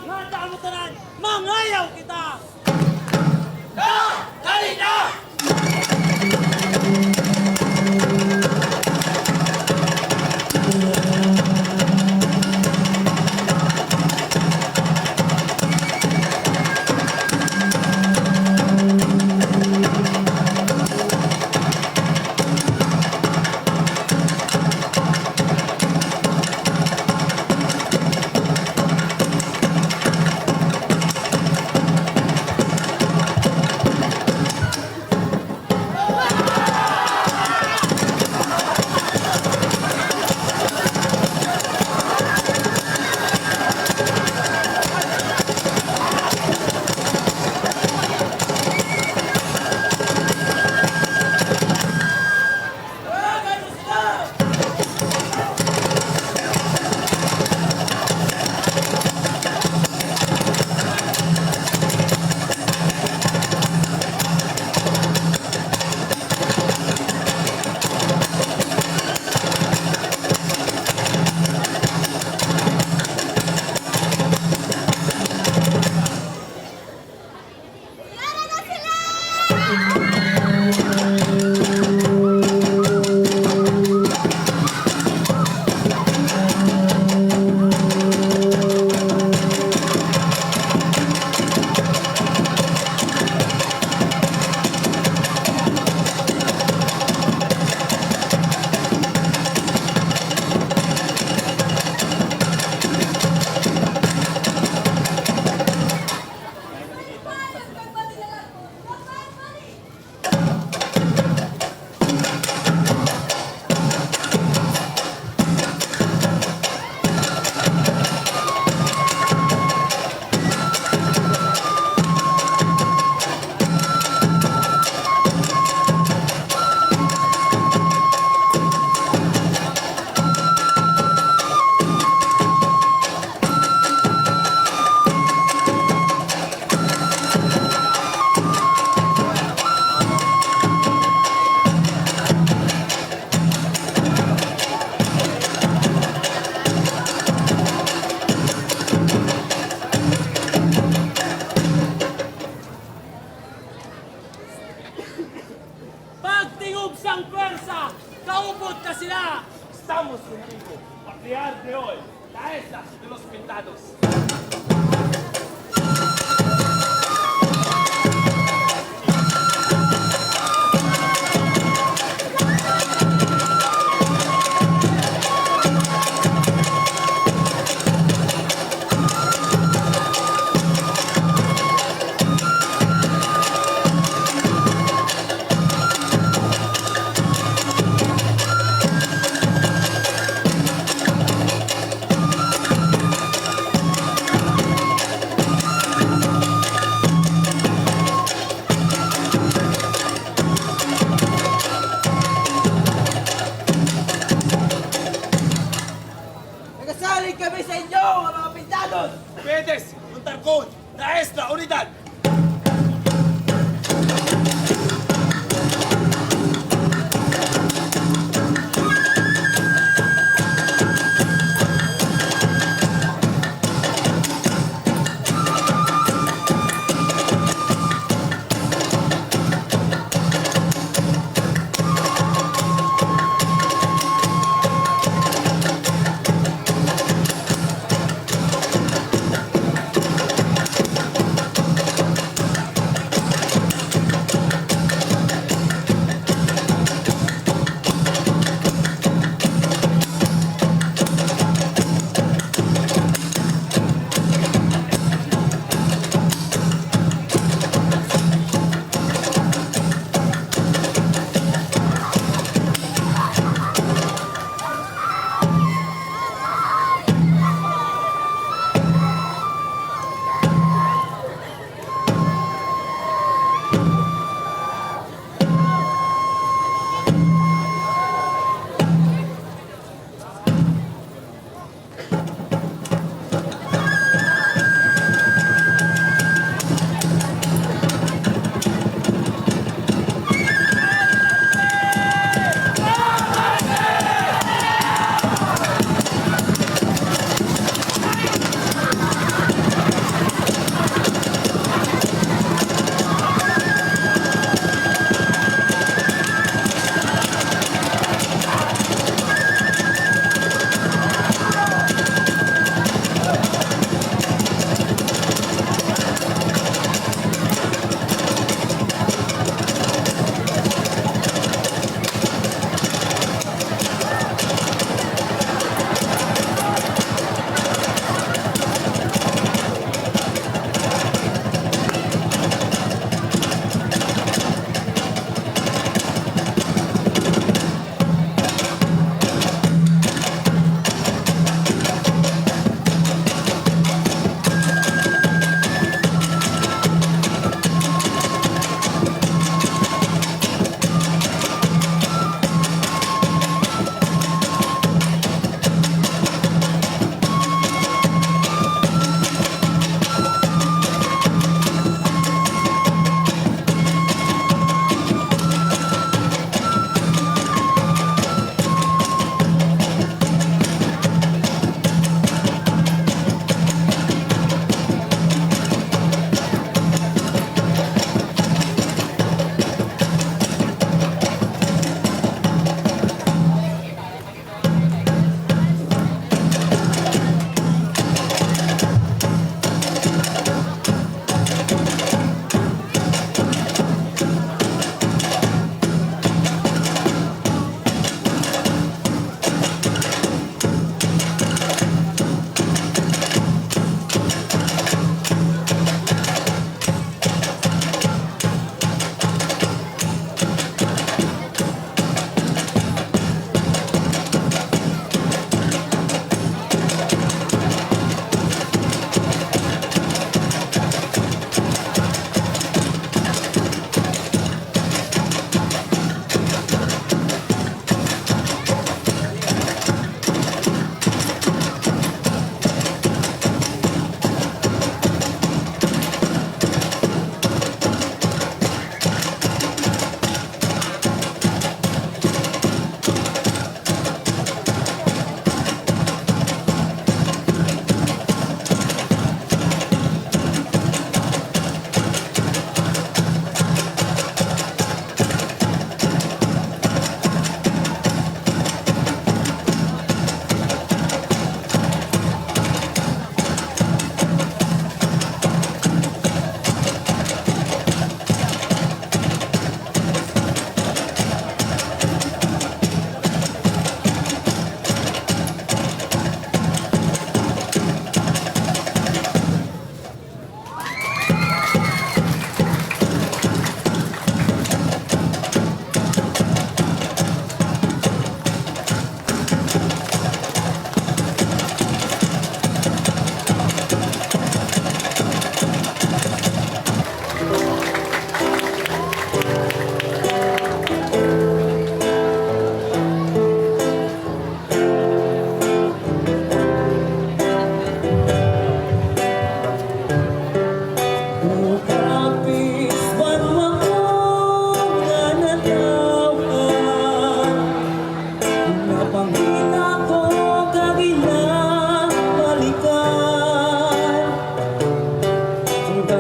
Nga damo tanan, mangayaw kita! Na! Dali na! Pagtingog sang pwersa, kaupod ka sila! Estamos contigo, patriar de hoy, la esa de los pintados. Nagasaling kami sa inyo, mga pintados! Puedes juntar con la extra unidad.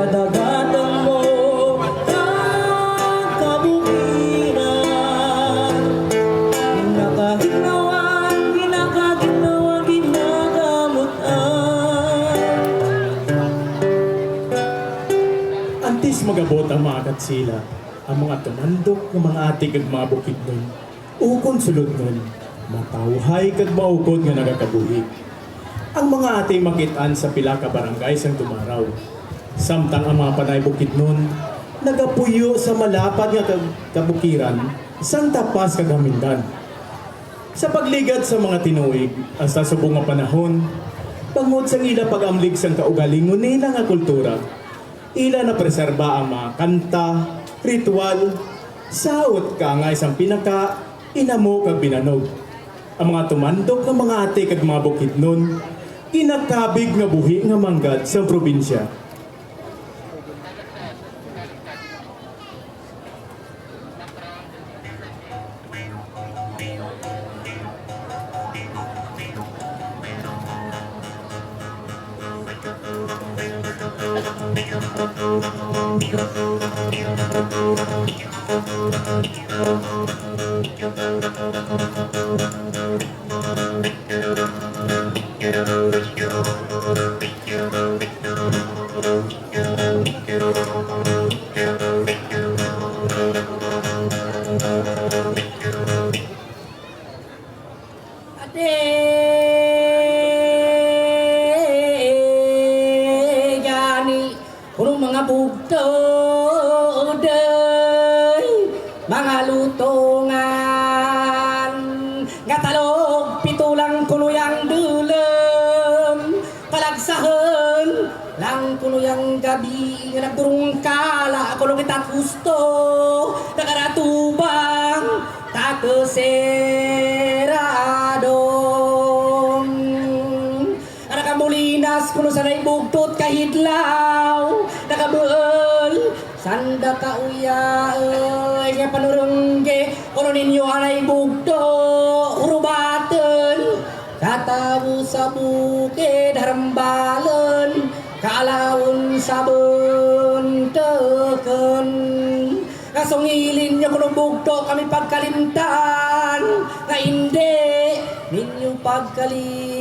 kadagatan mo ang kabukiran. Nakaginawan, ginagamutan. Antes magabot ang mga katsila, ang mga tumandok ng mga ati kag mga bukid nun, ukon sulod nun, matawhay kag maukod nga nagakabuhi. Ang mga ati makitaan sa pila ka barangay sang tumaraw. Samtang ang mga panay bukid nun, nagapuyo sa malapad nga kabukiran, sang tapas kag hamindan. Sa pagligad sa mga tinuig, hasta subong nga panahon, bangod sang ila pag-amlig sang kaugalingon nila nga kultura, ila na preserba ang mga kanta, ritual, saot ka nga isang pinaka, inamo kag binanog. Ang mga tumandok ng mga ate kag mga bukid nun, kinakabig nga buhi nga manggad sa probinsya. Gani, kulong mga bugto, mga lutungan, gatalog, pitulang kunuyang dulem, kalagsahan, lang kunuyang gabi, nga nagdurong kala, kulong kita gusto, nakaratubang, takeseradong. Nakamulinas, kuno sanay bugtot kahidlaw, nakabuol, sanda ka uya, nga panurungge, kuno ninyo anay bugto, urubaten, katabu sa bukid, harambalan, kalawon sa bunteken. Kasungilin nyo kung bugto kami pagkalintan, na hindi ninyo pagkaligaan.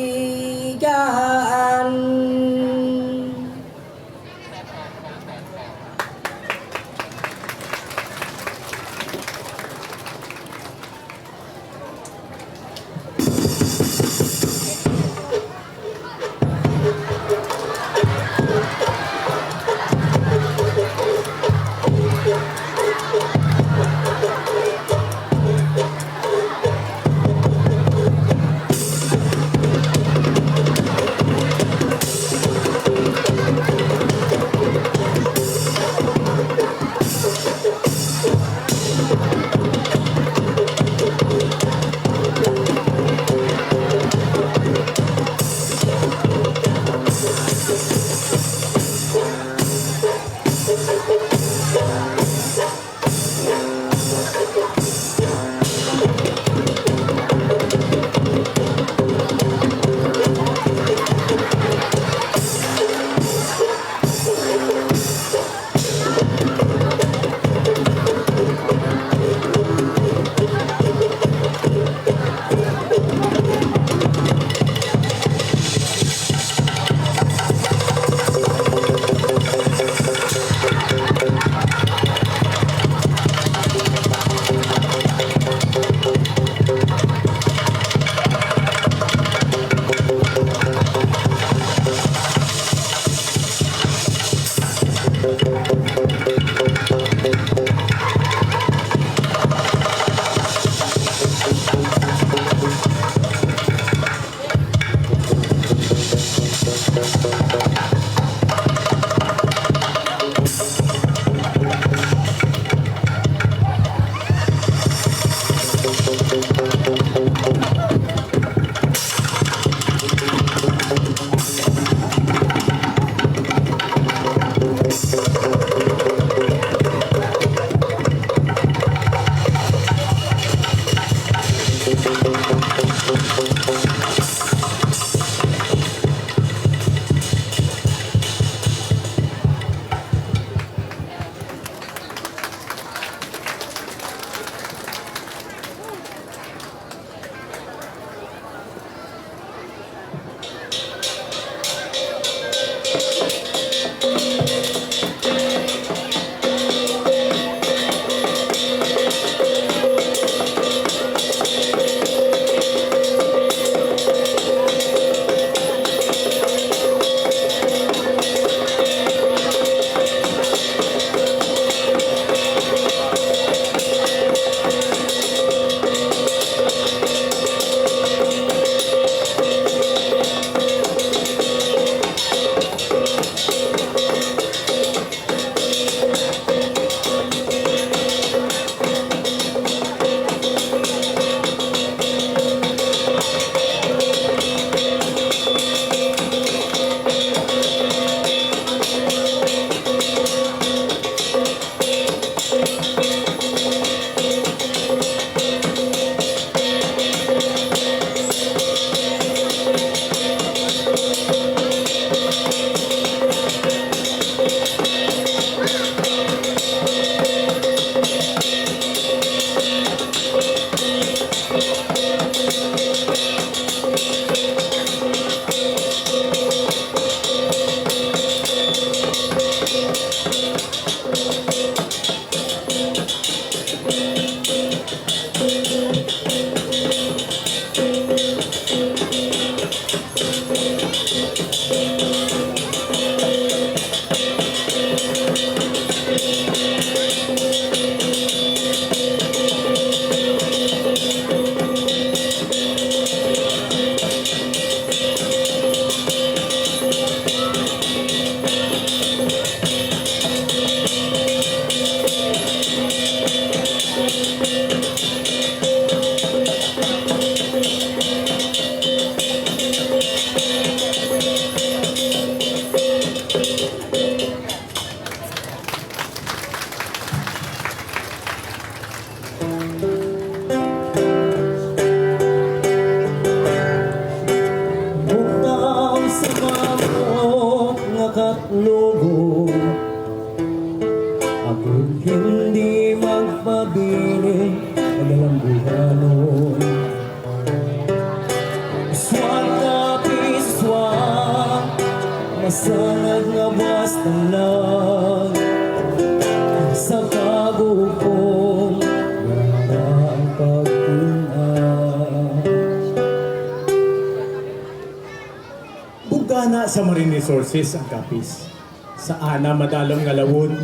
Sangag nga basta lang sa pagupong nga ang pagpunan. Bugana sa marine resources ang kapis. Sa ana madalong nga lawon,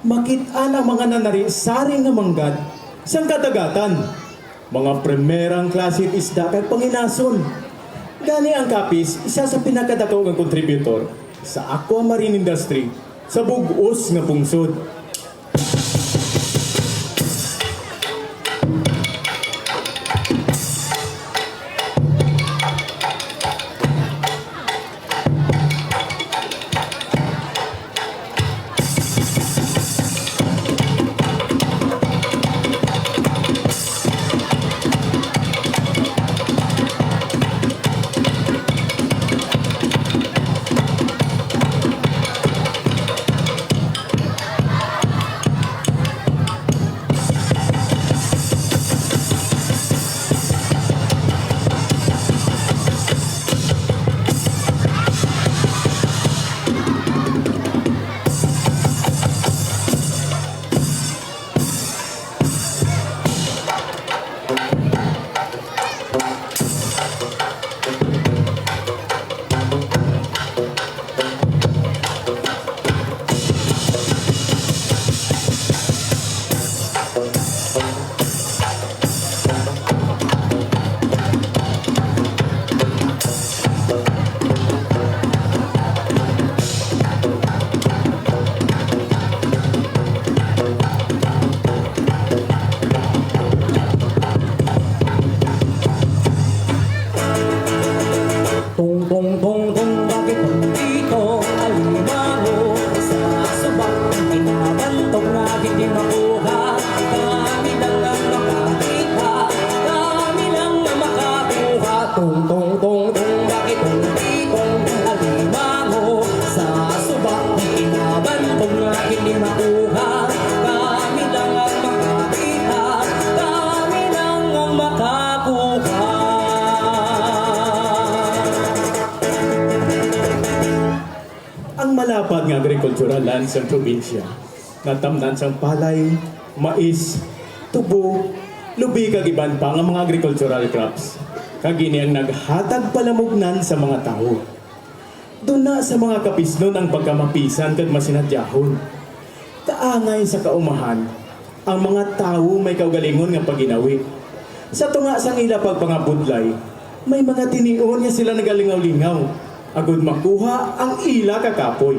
makita na mga nanari-saring nga manggad sang kadagatan. Mga primerang klase isda kay panginason. Gani ang kapis, isa sa pinakadako nga contributor sa aquamarine industry sa bug-os nga pungsod. Tung tung tung tung, bakit dito alimango sa subak ng kinabantog na hindi makuha? Kami lang ang makakita, kami lang ang makakuha. Tung tung tung tung, bakit dito alimango sa subak ng kinabantog na hindi makuha? Kami lang ang makakita, kami lang ang makakuha. Ang malapad nga agricultural land sa probinsya, natamnan sang palay, mais, tubo, lubi kag iban pa nga mga agricultural crops. Kagini ang naghatag palamugnan sa mga tao. Doon na sa mga kapisnon ang pagkamapisan kag masinadyahon. Kaangay sa kaumahan, ang mga tao may kaugalingon nga paginawi. Sa tunga sang ila pagpangabudlay, may mga tinion nga sila nagalingaw-lingaw. Agud makuha ang ila kakapoy.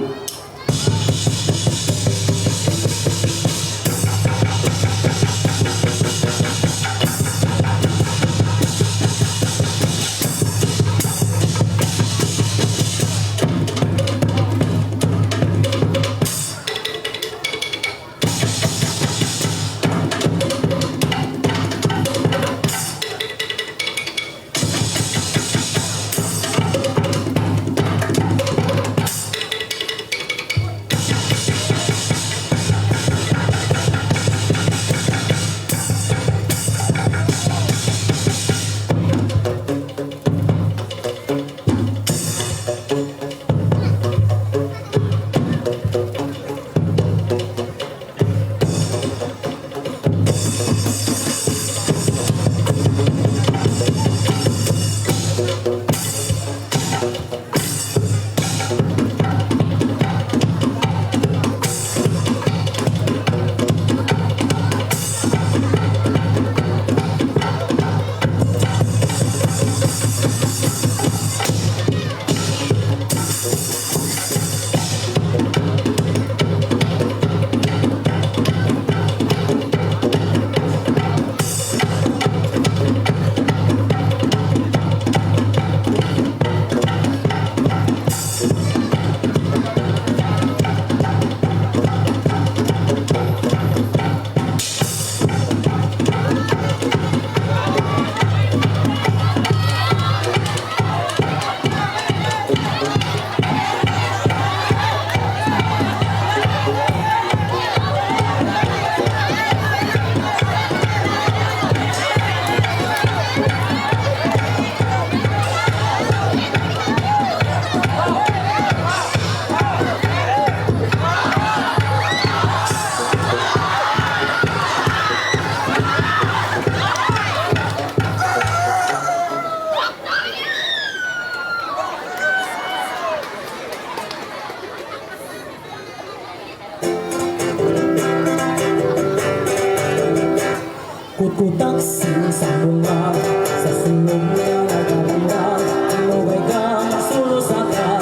Kukutak sing sa bunga sa sulong na nagaganda. Inugay ka, sulusat ka,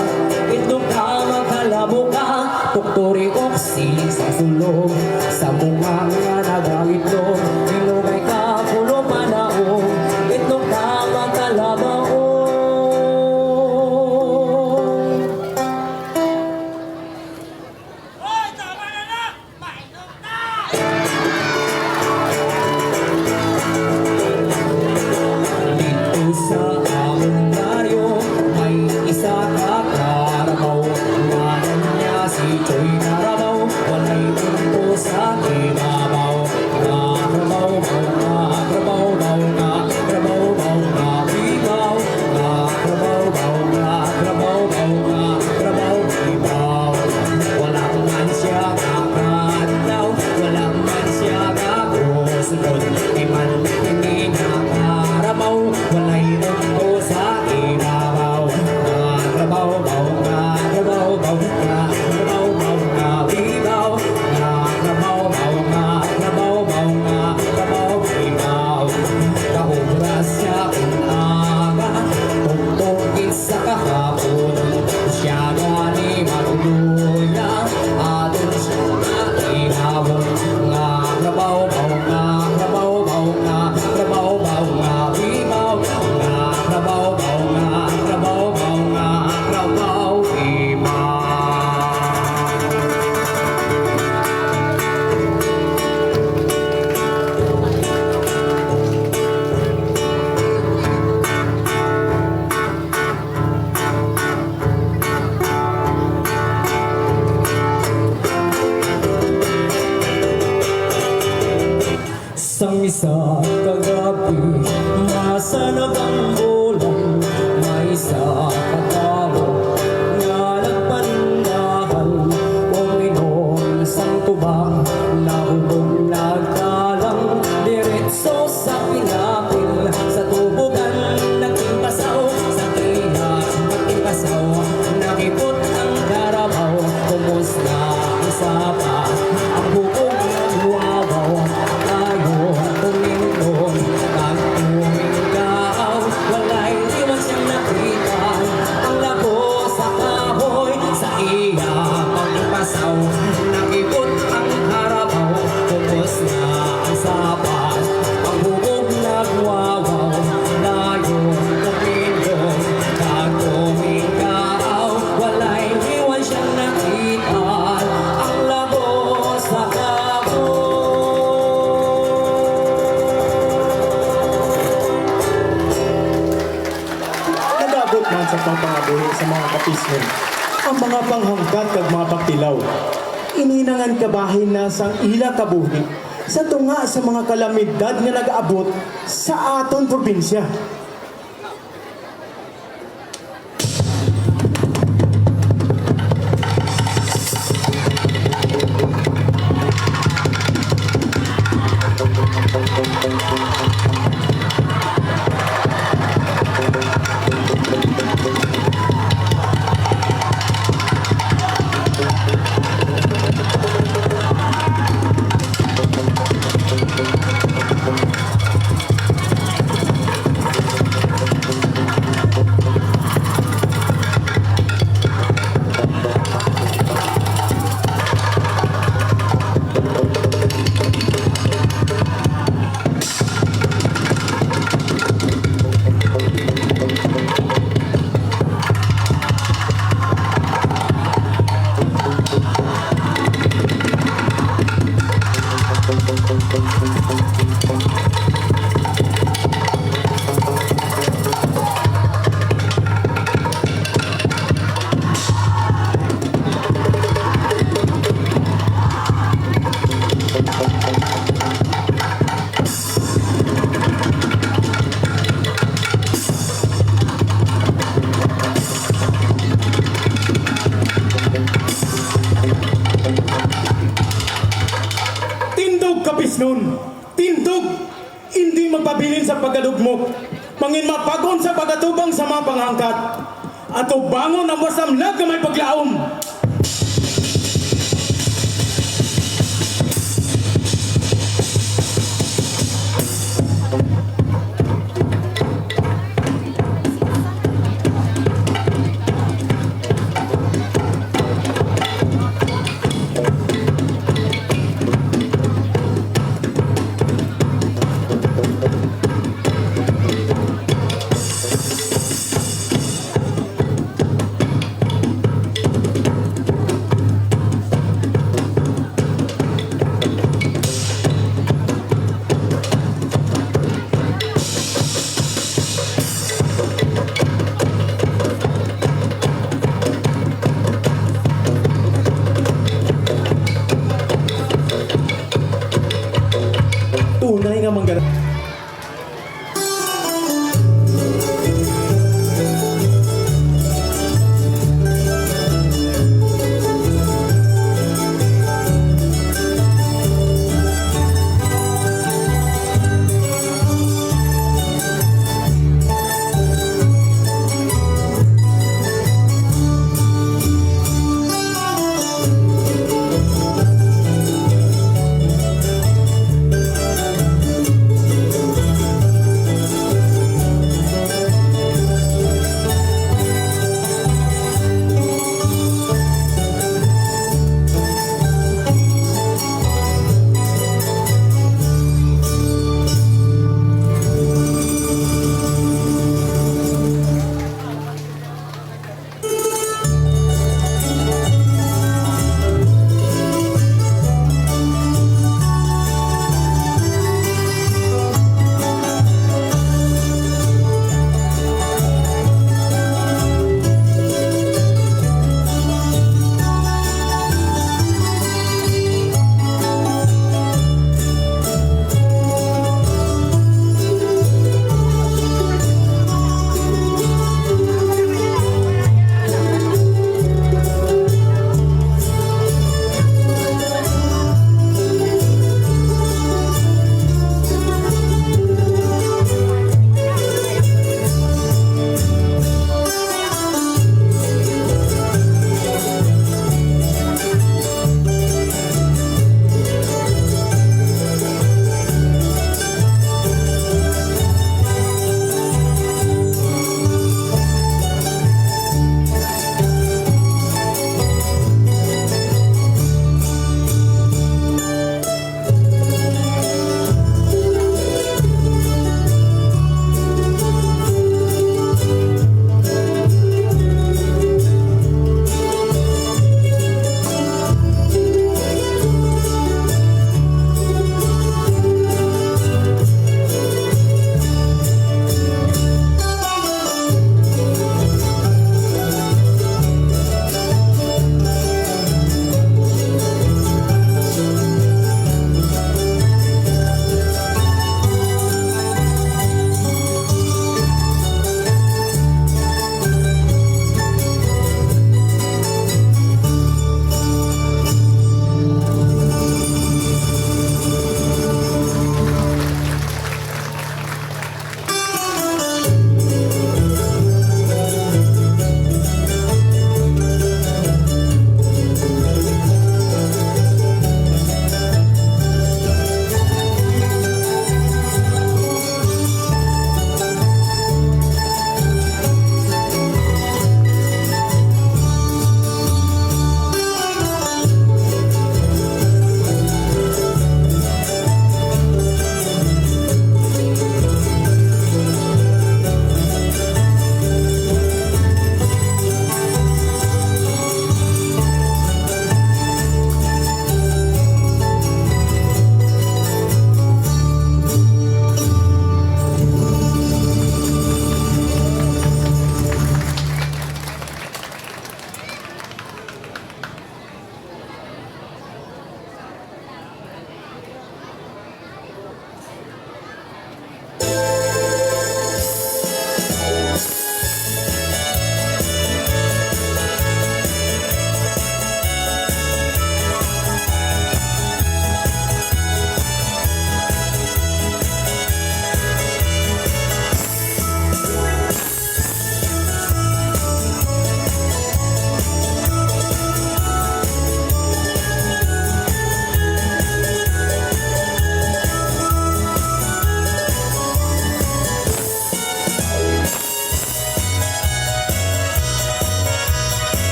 itlog ka, magkalabo ka. Tuktori oksiling sa sulong sa bunga nga nagagitlog. Inugay ka, pulo panaong, itlog ka, magkalabaong. Hoy, tama na! Painom na! Dito sa among baryo may isa ka karabaw. Ngalan niya si Choy Karabaw, walay punto sa ibabaw. Karabaw, karabaw, karabaw, ibaw. Karabaw, karabaw, karabaw, ibaw. Walang man siya kakadlaw, walang man siya kakusunod. Di man hindi nakarabaw, walay punto sa ibabaw. Karabaw, karabaw, karabaw, ibaw. Karabaw, karabaw, ibaw. Kahubras siya kung aga, tugtugin sa kahapon. Siya gani matuluya, aton siya na inabon. Nga karabaw, karabaw, karabaw, ibaw. Nga karabaw, karabaw, ibaw. Sang isa kagabi, nasa nabanggulan, may isa katao nga nagpandahan. Uminom sang tubang, nahubog nagkalang, diretso sa pinapil, sa tubugan naging pasaw, sa kihas naging pasaw, nakipot ang karabaw, kumusta ang sapa, ang bukog ng wawaw. Tayo tumindon, nagtumingkaw, walay iwan siyang nakita. Ang labo sa kahoy, sa iya pagpasaw, nakipot ang harabaw, kupos na ang sapat, ang bubog nagwawaw. Tayo tumindon, nagtumingkaw, walay iwan siyang nakita. Ang labo sa kahoy. Nagabot man sa pangpangabuhi sa mga kapisnon ang mga panghangkat kag mga pagtilaw. Ininangan kabahin na sang ila kabuhi sa tunga sa mga kalamidad nga nag-abot sa aton probinsya. Kapisnon, tindog, hindi magpabilin sa pagkadugmok, mangin mapagon sa pagkatubang sa mga panghangkat, at bangon ang wasamlag na may paglaom.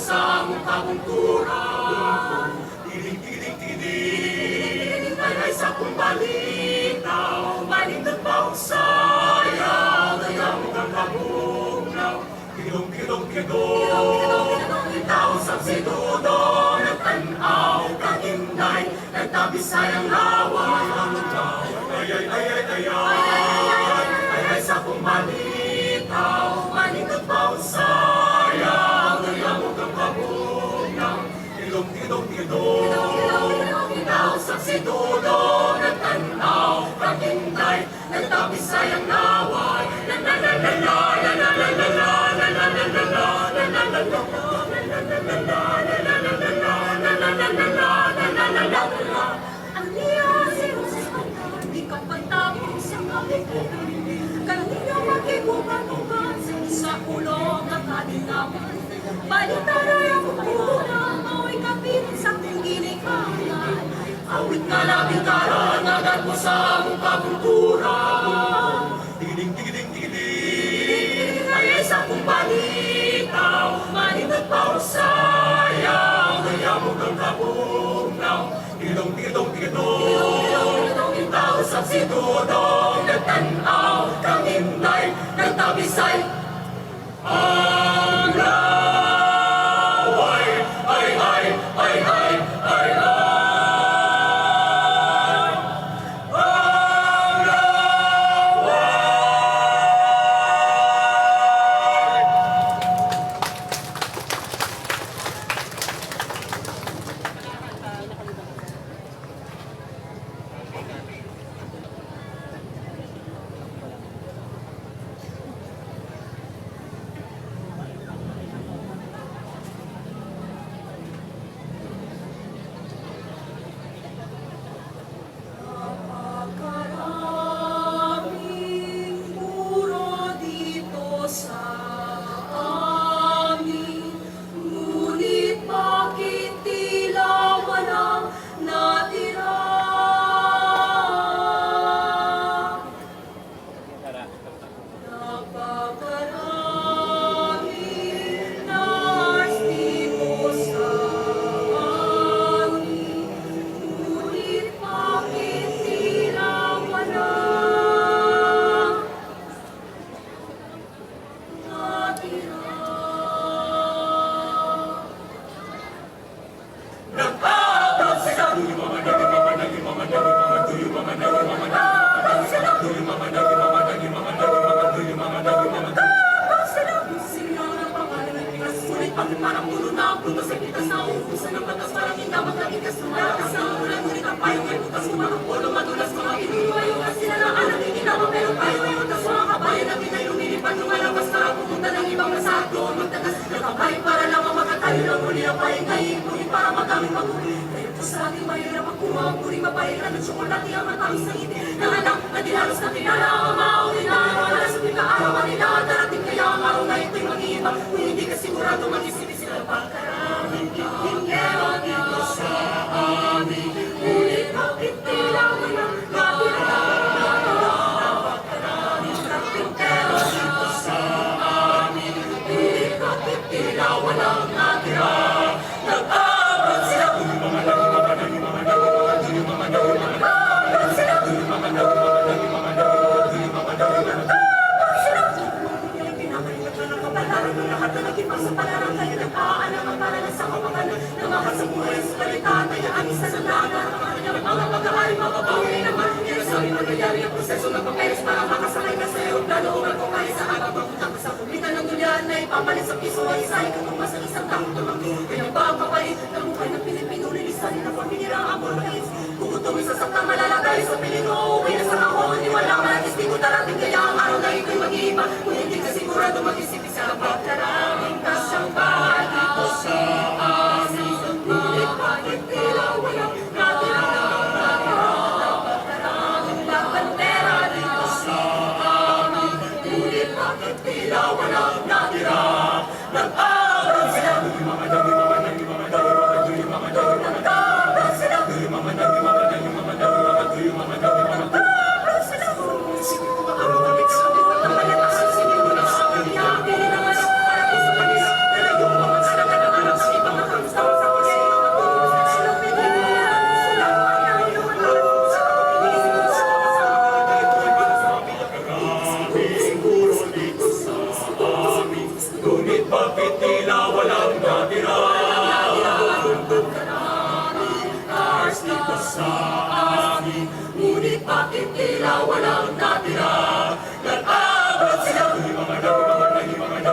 sa among kabungturan. Tiling, ay sa kong balita, malindot pa ang sayang, kaya mo kang kabugnaw. Kilong, ikaw sa sinudo, nagtanaw, kaginday, nagtabisay ang lawan. Ay, sa kong balita, malindot pa ang sayang, kaya mo kang kabugnaw. Kilong, ikaw sa sinudo, nagtanaw, kaginday, nagtabisay ang lawan. Ang liya si Roses Pantang, di ka pantapong sa kapikunan. Kanina makikupan-upan sa ulo ng kadinaman. Balita na yung kukunan, mawa'y kapitin sa kong ginikanan. Awit nga labing karan, agad mo sa among kabungturan. Tiling, ay sa kong balita, malindot pa ang sayang, kaya mo kang kabugnaw. Tilong, ikaw sa sinudong, nagtanaw, kaminday, nagtabisay, ang laway, ay. Napakaraming puro dito sa amin, ngunit bakit tila walang natira? Napakaraming nurse dito sa amin, ngunit bakit tila walang natira? Silang ng pangalan ng Pinas, sulit pag parang puno na ang puto sa pitas na uubusan ng batas, parang hindamang nagigas lumalakas na ulan, ngunit ang payong ay butas, kumakapolo, madulas, mga inuwayo na sila na anak, ikinama, pero tayo ay utas, mga kabayan na tinay lumilipad, lumalabas para pumunta ng ibang nasa doon magtagas, nakabay para lang ang makatayo ng muli ang payong kain, ngunit para magamit maguli. Ito sa ating mahirap ang kumawang puri, mabayaran ng tsokolate ang matamis na ngiti ng anak na dihalos na kilala ang maawin na wala sa pagkaarawan nila, darating kaya ang araw na ito'y mag-iiba, kung hindi ka sigurado mag-isipin sila pagkaraming tingkero dito sa amin, ngunit bakit tila walang natira? Napakaraming tingkero dito sa amin, ngunit bakit tila walang natira? Nag-abot sila, papalit sa piso ay isa, ikatumas ng isang taong tumangkin. Kanyang pagpapalit ng buhay ng Pilipino, lilisan ng pamilya ang amor maliit. Kukutumin sa saktang malalagay sa piling, uuwi na sa kahon, iwalang manatistigo darating kaya ang araw na ito'y mag-iiba. Kung hindi ka sigurado mag-isip isa, pagkaraming kasyang bahay dito sa amin. Ngunit bakit tila walang natira? Napakaraming bandera dito sa amin, ngunit bakit tila walang natira? Nag-abot sila, nag-abot sila, ang natira. Nag-abot sila. Nag-abot sila.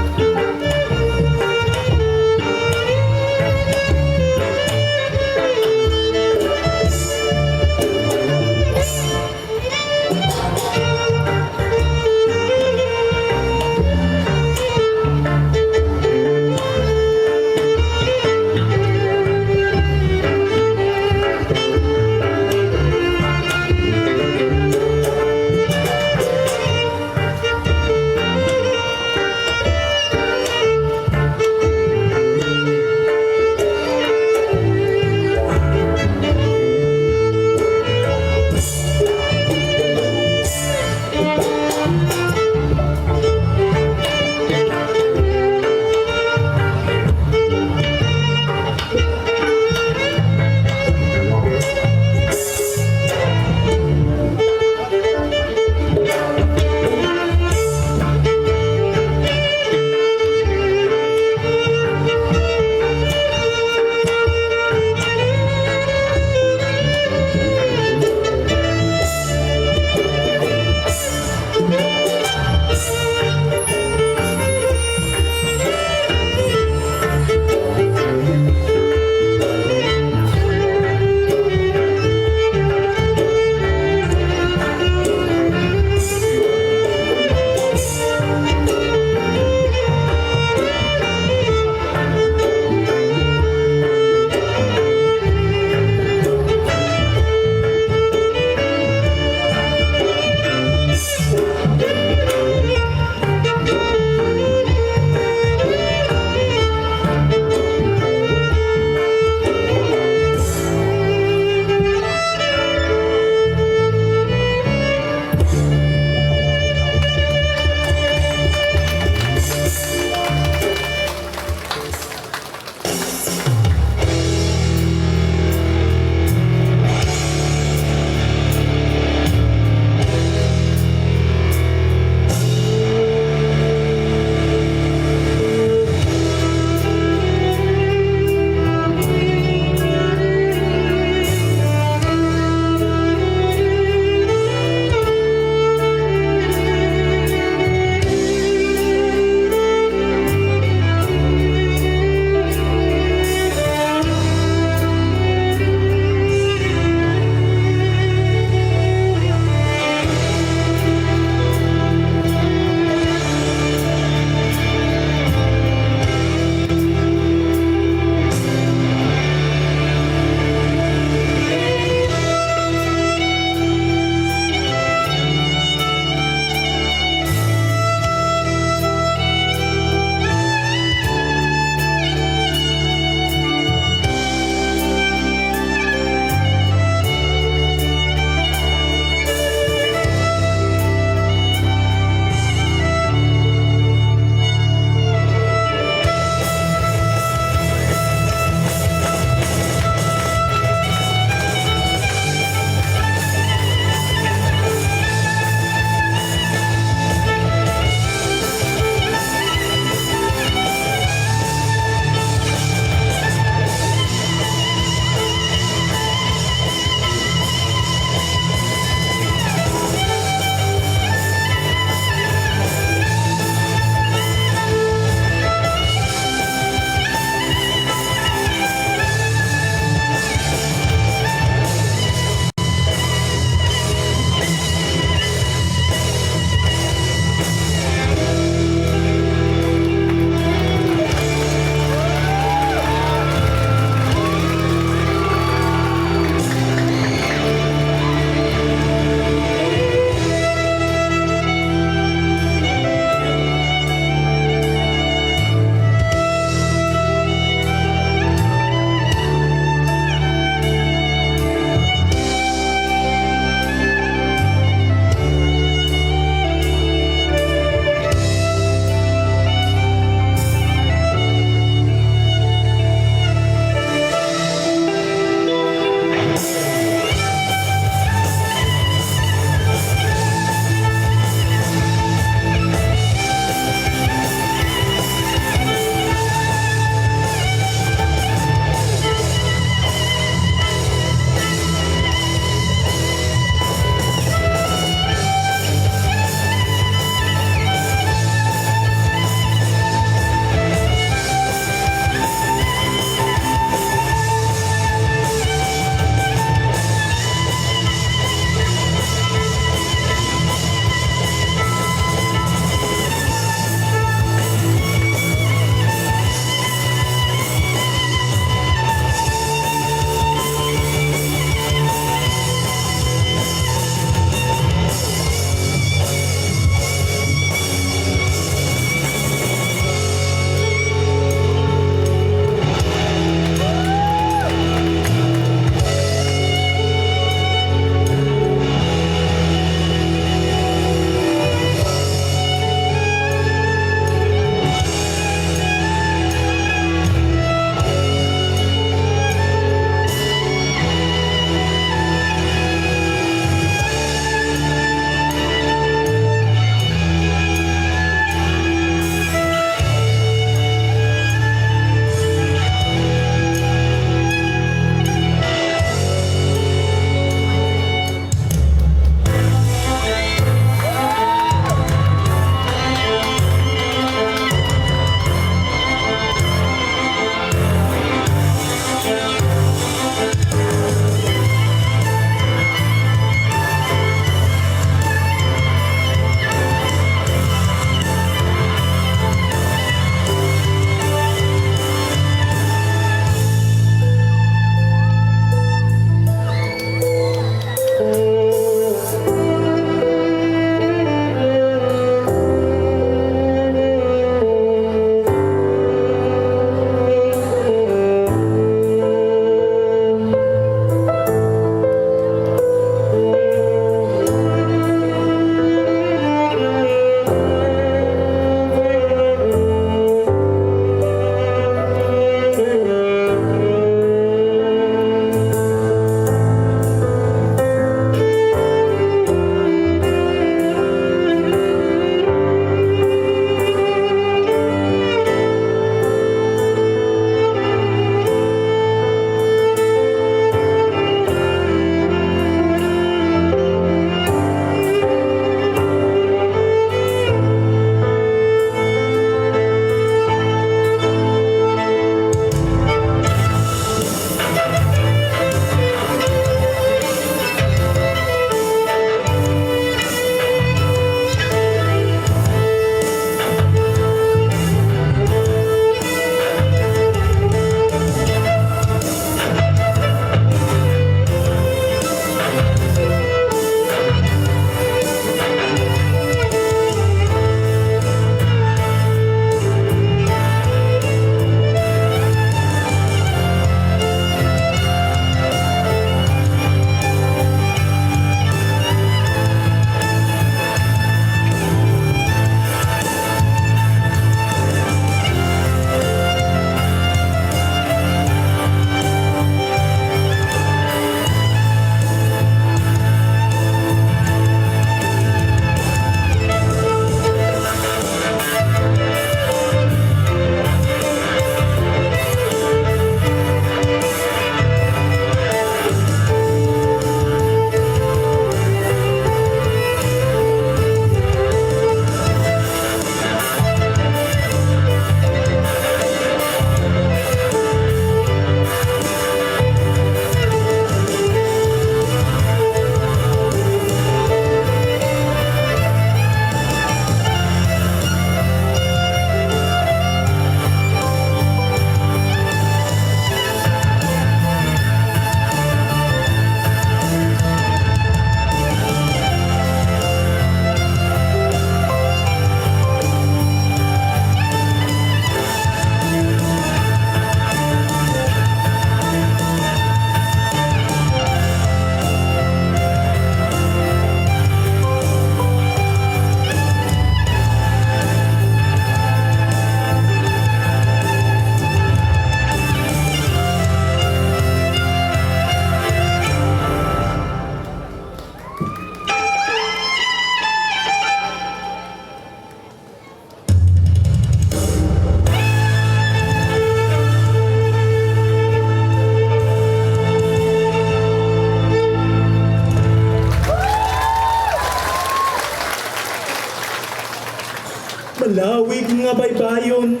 lawig nga baybayon,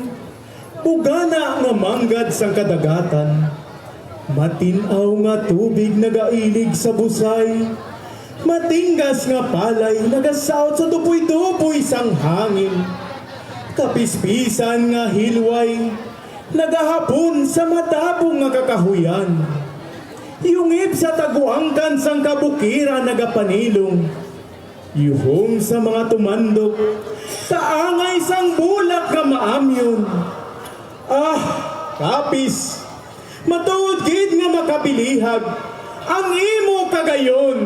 bugana nga manggad sang kadagatan, matinaw nga tubig nagailig sa busay, matinggas nga palay nagasaot sa dupoy-dupoy sang hangin, kapispisan nga hilway nagahapon sa matabong nga kakahuyan, yungib sa taguangkan sang kabukira nagapanilong, yuhong sa mga tumandok, taangay sang bulak nga maamyon. Ah, kapis, matuod gid nga makapilihag, ang imo kagayon.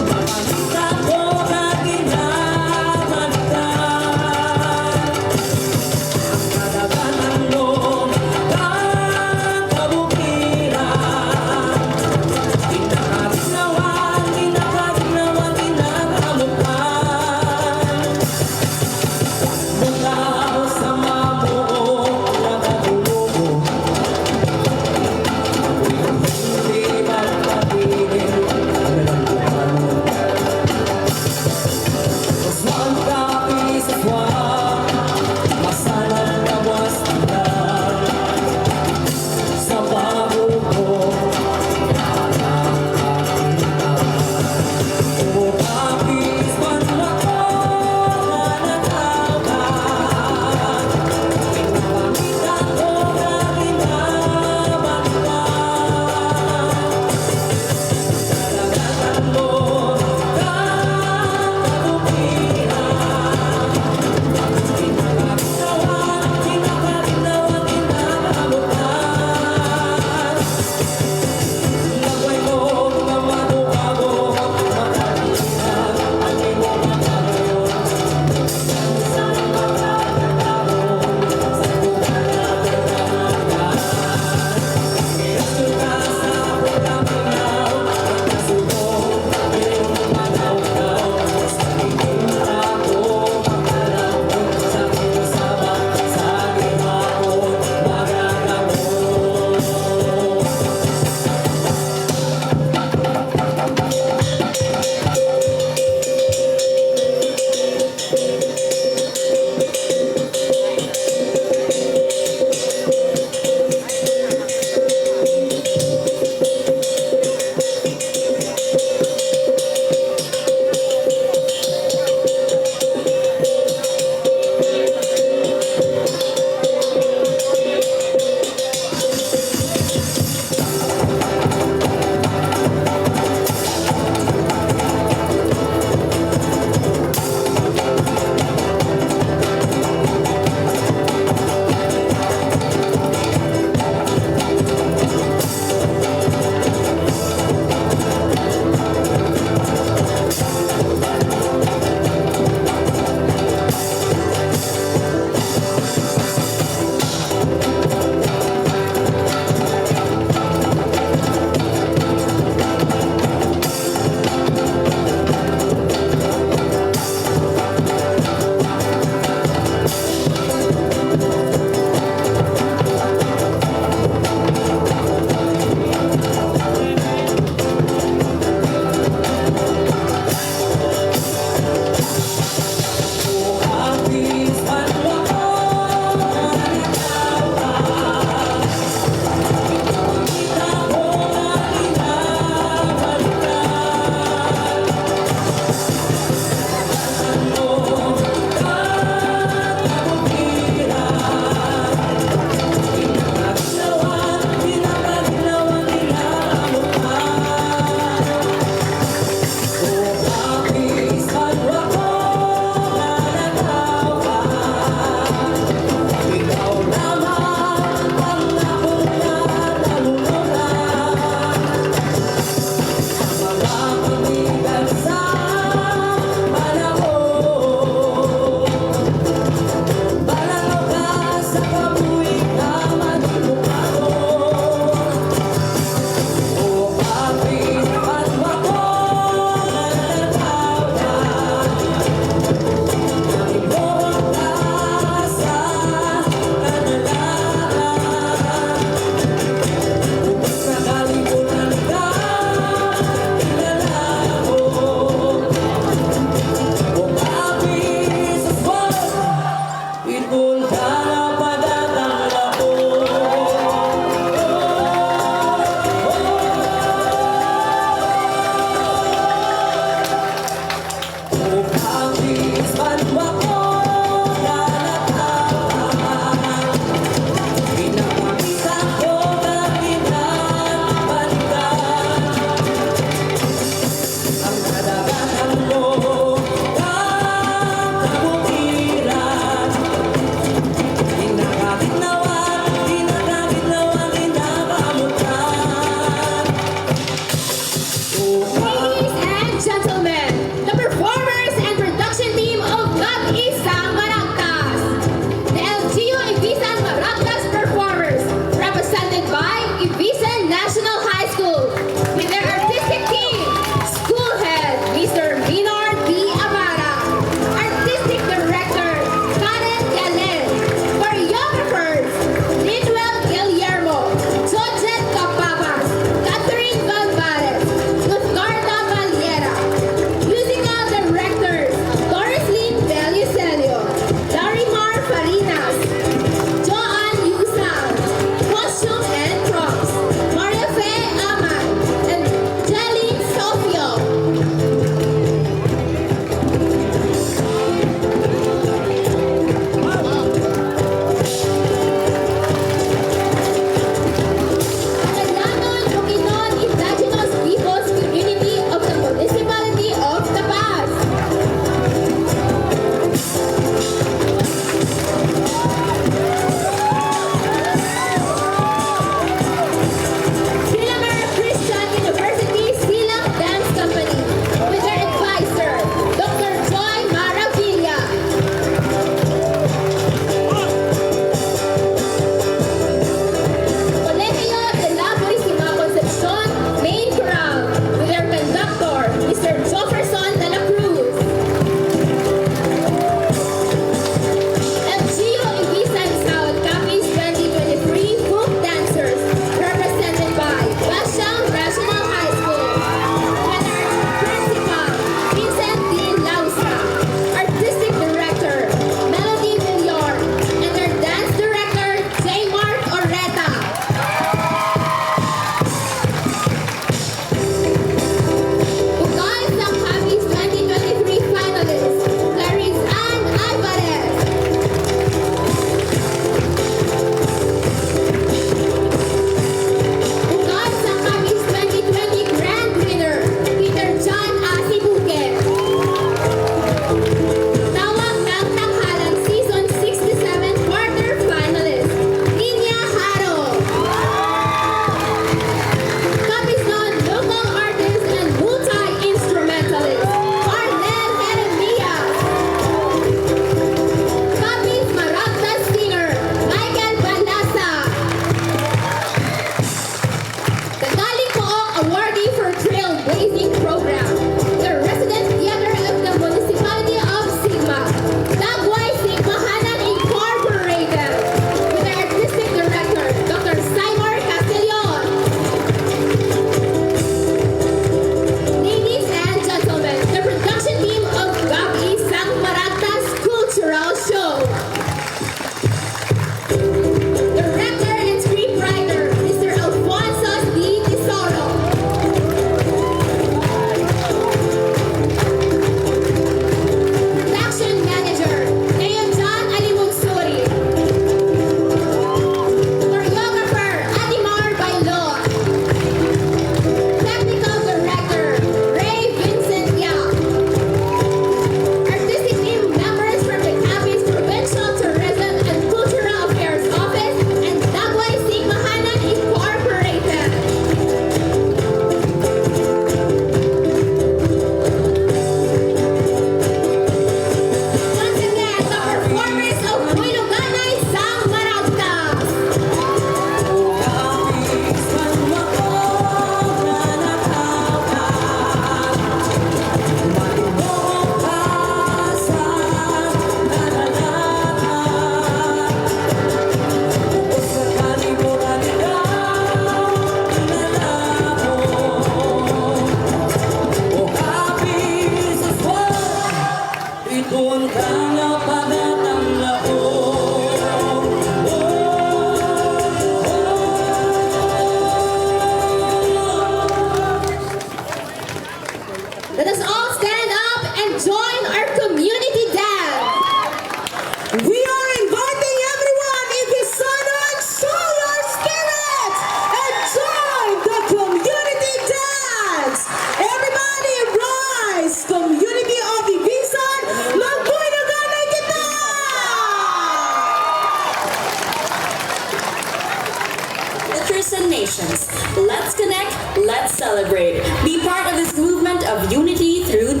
cultures and nations. Let's connect, let's celebrate. Be part of this movement of unity through